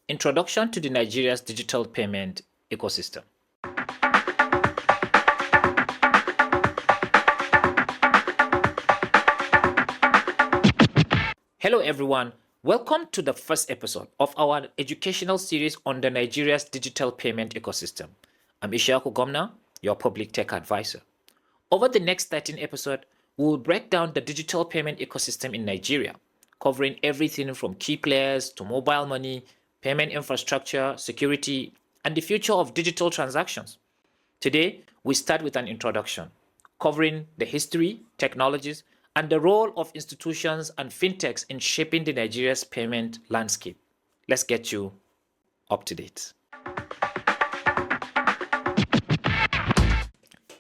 Introduction to the Nigeria's digital payment ecosystem. Hello everyone, welcome to the first episode of our educational series on the Nigeria's digital payment ecosystem. I'm Ishaku Gomna, your public tech advisor. Over the next 13 episodes, we will break down the digital payment ecosystem in Nigeria, covering everything from key players to mobile money, payment infrastructure, security, and the future of digital transactions. Today, we start with an introduction, covering the history, technologies, and the role of institutions and fintechs in shaping the Nigeria's payment landscape. Let's get you up to date.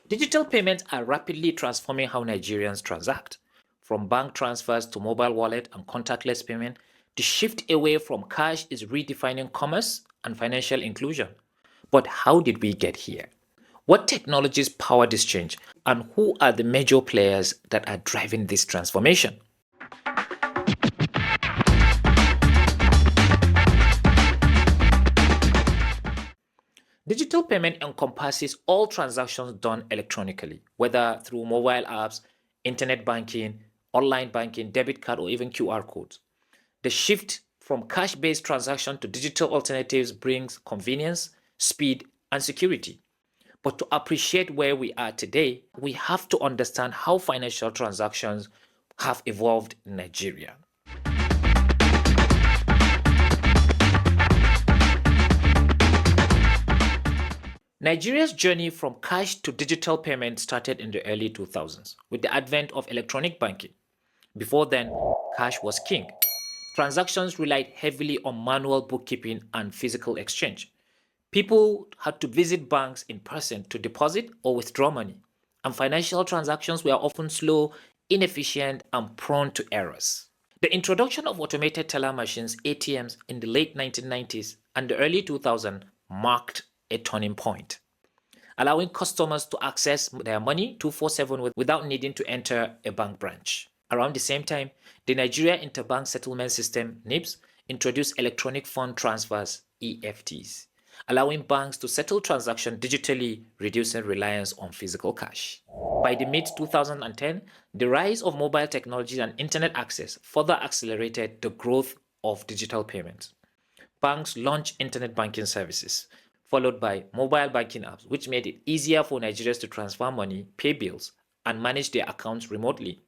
Digital payments are rapidly transforming how Nigerians transact. From bank transfers to mobile wallet and contactless payment, the shift away from cash is redefining commerce and financial inclusion. But how did we get here? What technologies power this change, and who are the major players that are driving this transformation? Digital payment encompasses all transactions done electronically, whether through mobile apps, internet banking, online banking, debit card, or even QR codes. The shift from cash-based transaction to digital alternatives brings convenience, speed, and security. But to appreciate where we are today, we have to understand how financial transactions have evolved in Nigeria. Nigeria's journey from cash to digital payment started in the early 2000s with the advent of electronic banking. Before then, cash was king. Transactions relied heavily on manual bookkeeping and physical exchange. People had to visit banks in person to deposit or withdraw money, and financial transactions were often slow, inefficient, and prone to errors. The introduction of automated teller machines (ATMs) in the late 1990s and the early 2000s marked a turning point, allowing customers to access their money 24/7 without needing to enter a bank branch. Around the same time, the Nigeria Interbank Settlement System (NIBS) introduced electronic fund transfers (EFTs), allowing banks to settle transactions digitally, reducing reliance on physical cash. By the mid-2010, the rise of mobile technology and internet access further accelerated the growth of digital payments. Banks launched internet banking services, followed by mobile banking apps, which made it easier for Nigerians to transfer money, pay bills, and manage their accounts remotely.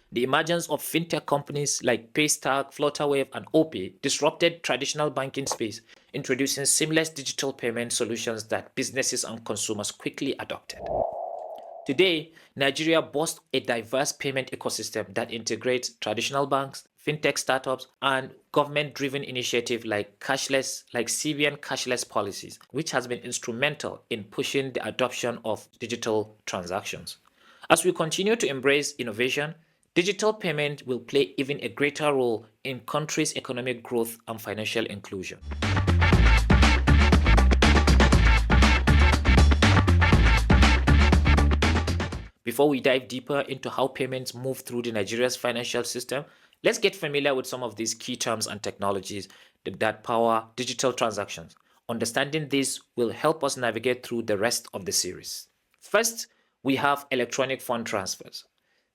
The emergence of fintech companies like Paystack, Flutterwave, and Opay disrupted traditional banking space, introducing seamless digital payment solutions that businesses and consumers quickly adopted. Today, Nigeria boasts a diverse payment ecosystem that integrates traditional banks, fintech startups, and government-driven initiatives like CBN cashless policies, which has been instrumental in pushing the adoption of digital transactions. As we continue to embrace innovation, digital payment will play even a greater role in countries' economic growth and financial inclusion. Before we dive deeper into how payments move through Nigeria's financial system, let's get familiar with some of these key terms and technologies that power digital transactions. Understanding this will help us navigate through the rest of the series. First, we have electronic fund transfers.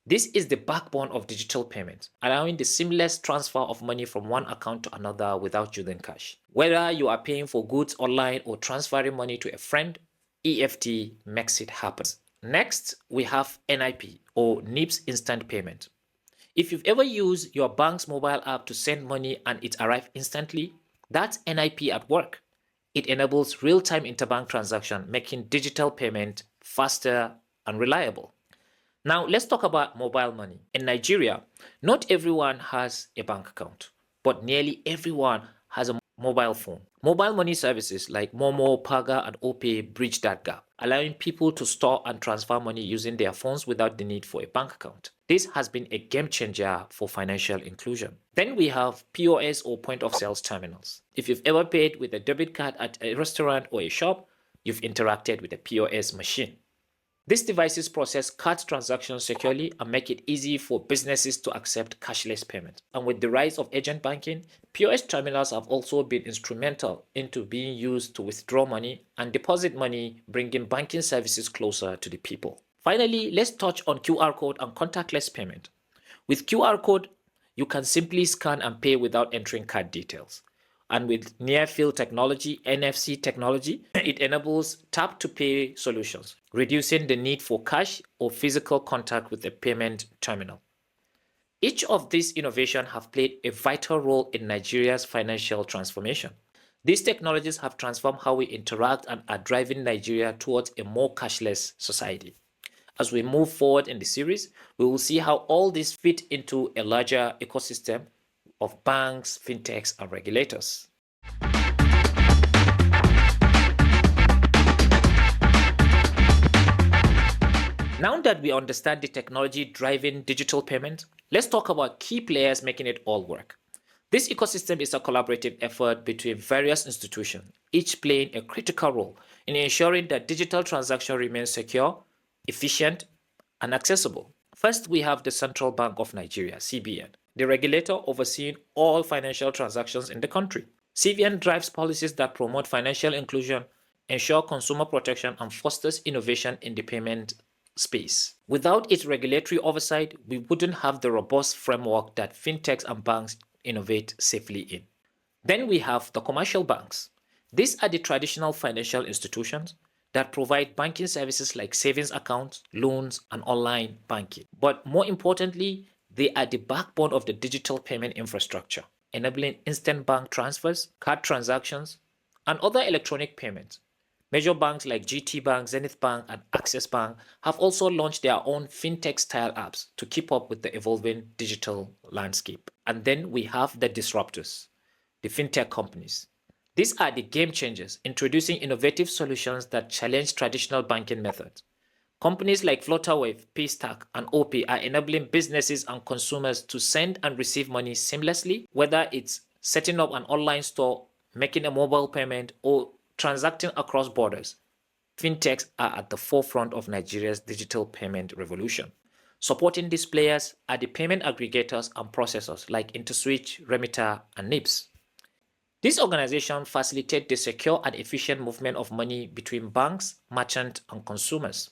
This is the backbone of digital payments, allowing the seamless transfer of money from one account to another without using cash. Whether you are paying for goods online or transferring money to a friend, EFT makes it happen. Next, we have NIP or NIPS Instant Payment. If you've ever used your bank's mobile app to send money and it arrives instantly, that's NIP at work. It enables real-time interbank transaction, making digital payment faster and reliable. Now, let's talk about mobile money. In Nigeria, not everyone has a bank account, but nearly everyone has a mobile phone. Mobile money services like Momo, Paga, and Opay bridge that gap, allowing people to store and transfer money using their phones without the need for a bank account. This has been a game changer for financial inclusion. Then we have POS or point of sales terminals. If you've ever paid with a debit card at a restaurant or a shop, you've interacted with a POS machine. These devices process card transactions securely and make it easy for businesses to accept cashless payments. And with the rise of agent banking, POS terminals have also been instrumental into being used to withdraw money and deposit money, bringing banking services closer to the people. Finally, let's touch on QR code and contactless payment. With QR code, you can simply scan and pay without entering card details. And with near-field technology, NFC technology, it enables tap-to-pay solutions, reducing the need for cash or physical contact with a payment terminal. Each of these innovations have played a vital role in Nigeria's financial transformation. These technologies have transformed how we interact and are driving Nigeria towards a more cashless society. As we move forward in the series, we will see how all these fit into a larger ecosystem of banks, fintechs, and regulators. Now that we understand the technology driving digital payment, let's talk about key players making it all work. This ecosystem is a collaborative effort between various institutions, each playing a critical role in ensuring that digital transaction remains secure, efficient, and accessible. First, we have the Central Bank of Nigeria, CBN, the regulator overseeing all financial transactions in the country. CBN drives policies that promote financial inclusion, ensure consumer protection, and fosters innovation in the payment space. Without its regulatory oversight, we wouldn't have the robust framework that fintechs and banks innovate safely in. Then we have the commercial banks. These are the traditional financial institutions that provide banking services like savings accounts, loans, and online banking. But more importantly, they are the backbone of the digital payment infrastructure, enabling instant bank transfers, card transactions, and other electronic payments. Major banks like GT Bank, Zenith Bank, and Access Bank have also launched their own fintech-style apps to keep up with the evolving digital landscape. And then we have the disruptors, the fintech companies. These are the game changers, introducing innovative solutions that challenge traditional banking methods. Companies like Flutterwave, Paystack, and OP are enabling businesses and consumers to send and receive money seamlessly, whether it's setting up an online store, making a mobile payment, or transacting across borders. Fintechs are at the forefront of Nigeria's digital payment revolution. Supporting these players are the payment aggregators and processors like InterSwitch, Remita, and NIPS. These organizations facilitate the secure and efficient movement of money between banks, merchants, and consumers.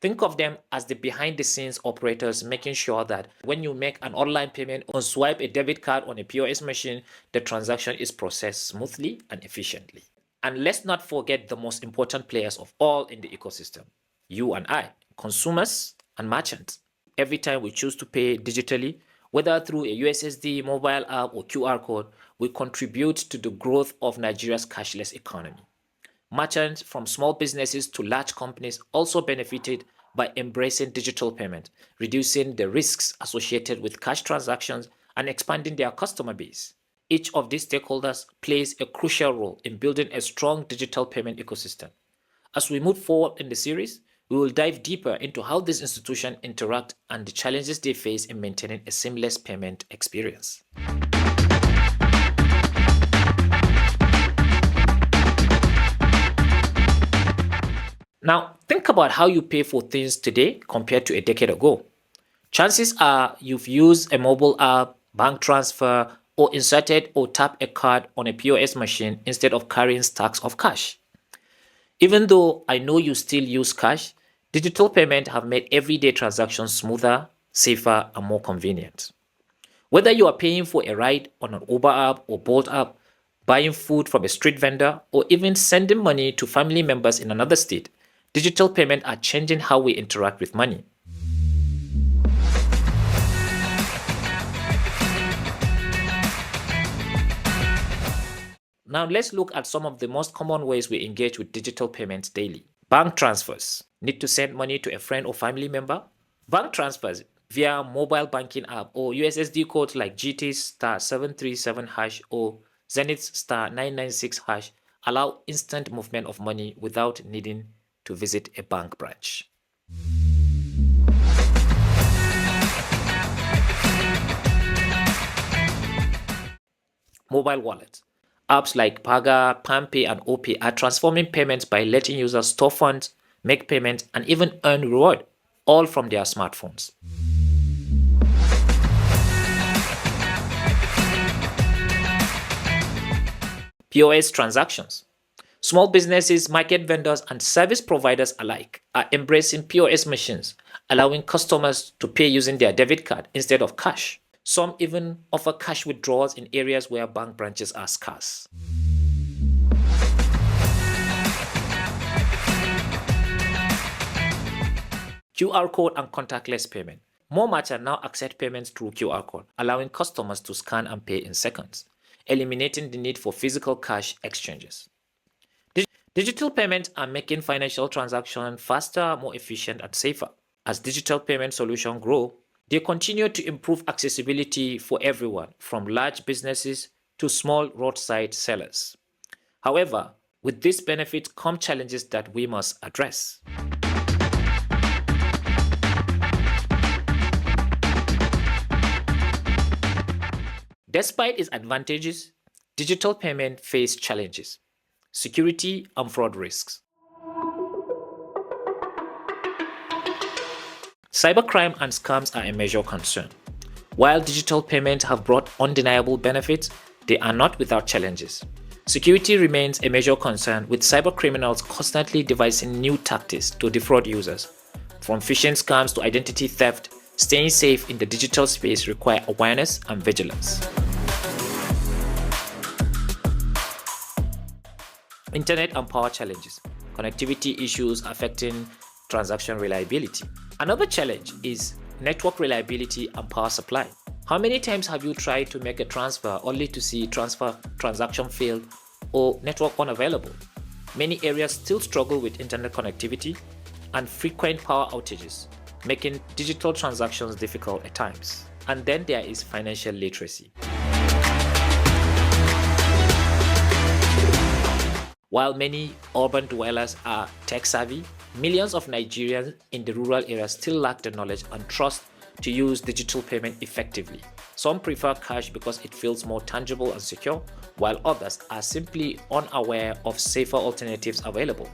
Think of them as the behind-the-scenes operators making sure that when you make an online payment or swipe a debit card on a POS machine, the transaction is processed smoothly and efficiently. And let's not forget the most important players of all in the ecosystem, you and I, consumers and merchants. Every time we choose to pay digitally, whether through a USSD, mobile app, or QR code, we contribute to the growth of Nigeria's cashless economy. Merchants, from small businesses to large companies, also benefited by embracing digital payment, reducing the risks associated with cash transactions and expanding their customer base. Each of these stakeholders plays a crucial role in building a strong digital payment ecosystem. As we move forward in the series, we will dive deeper into how these institutions interact and the challenges they face in maintaining a seamless payment experience. Now, think about how you pay for things today compared to a decade ago. Chances are you've used a mobile app, bank transfer, or inserted or tapped a card on a POS machine instead of carrying stacks of cash. Even though I know you still use cash, digital payments have made everyday transactions smoother, safer, and more convenient. Whether you are paying for a ride on an Uber app or Bolt app, buying food from a street vendor, or even sending money to family members in another state, digital payments are changing how we interact with money. Now let's look at some of the most common ways we engage with digital payments daily. Bank transfers. Need to send money to a friend or family member? Bank transfers via mobile banking app or USSD codes like GT *737# or Zenith *996# allow instant movement of money without needing to visit a bank branch. Mobile wallet. Apps like Paga, PalmPay, and OP are transforming payments by letting users store funds, make payments, and even earn reward, all from their smartphones. POS transactions. Small businesses, market vendors, and service providers alike are embracing POS machines, allowing customers to pay using their debit card instead of cash. Some even offer cash withdrawals in areas where bank branches are scarce. QR code and contactless payment. More merchants now accept payments through QR code, allowing customers to scan and pay in seconds, eliminating the need for physical cash exchanges. Digital payments are making financial transactions faster, more efficient, and safer. As digital payment solutions grow, they continue to improve accessibility for everyone, from large businesses to small roadside sellers. However, with these benefits come challenges that we must address. Despite its advantages, digital payment face challenges: security and fraud risks. Cybercrime and scams are a major concern. While digital payments have brought undeniable benefits, they are not without challenges. Security remains a major concern, with cybercriminals constantly devising new tactics to defraud users. From phishing scams to identity theft, staying safe in the digital space requires awareness and vigilance. Internet and power challenges. Connectivity issues affecting transaction reliability. Another challenge is network reliability and power supply. How many times have you tried to make a transfer only to see transaction failed or network unavailable? Many areas still struggle with internet connectivity and frequent power outages, making digital transactions difficult at times. And then there is financial literacy. While many urban dwellers are tech-savvy, millions of Nigerians in the rural areas still lack the knowledge and trust to use digital payment effectively. Some prefer cash because it feels more tangible and secure, while others are simply unaware of safer alternatives available.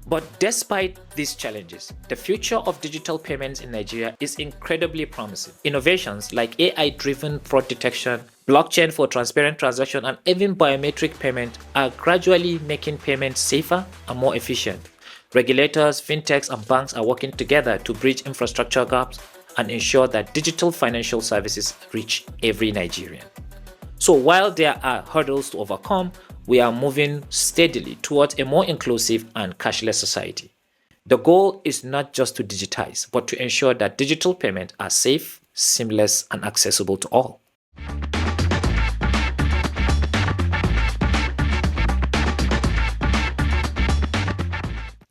But despite these challenges, the future of digital payments in Nigeria is incredibly promising. Innovations like AI-driven fraud detection, blockchain for transparent transaction, and even biometric payment are gradually making payments safer and more efficient. Regulators, fintechs, and banks are working together to bridge infrastructure gaps and ensure that digital financial services reach every Nigerian. So while there are hurdles to overcome, we are moving steadily towards a more inclusive and cashless society. The goal is not just to digitize, but to ensure that digital payments are safe, seamless, and accessible to all.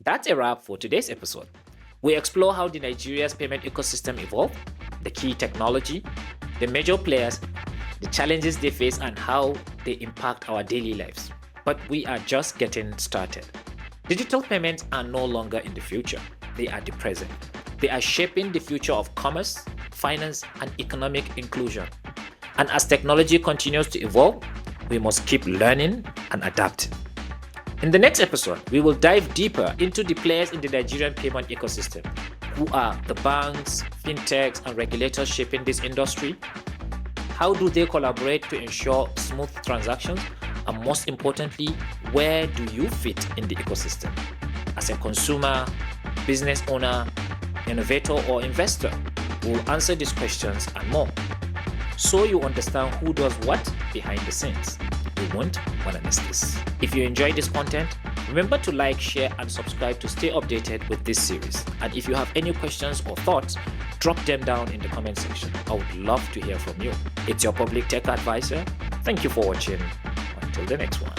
That's a wrap for today's episode. We explore how the Nigeria's payment ecosystem evolved, the key technology, the major players, the challenges they face, and how they impact our daily lives. But we are just getting started. Digital payments are no longer in the future, they are the present. They are shaping the future of commerce, finance, and economic inclusion. And as technology continues to evolve, we must keep learning and adapting. In the next episode, we will dive deeper into the players in the Nigerian payment ecosystem. Who are the banks, fintechs, and regulators shaping this industry? How do they collaborate to ensure smooth transactions? And most importantly, where do you fit in the ecosystem? As a consumer, business owner, innovator, or investor, we'll answer these questions and more, so you understand who does what behind the scenes. You won't want to miss this. If you enjoyed this content, remember to like, share, and subscribe to stay updated with this series. And if you have any questions or thoughts, drop them down in the comment section. I would love to hear from you. It's your public tech advisor. Thank you for watching. Until the next one.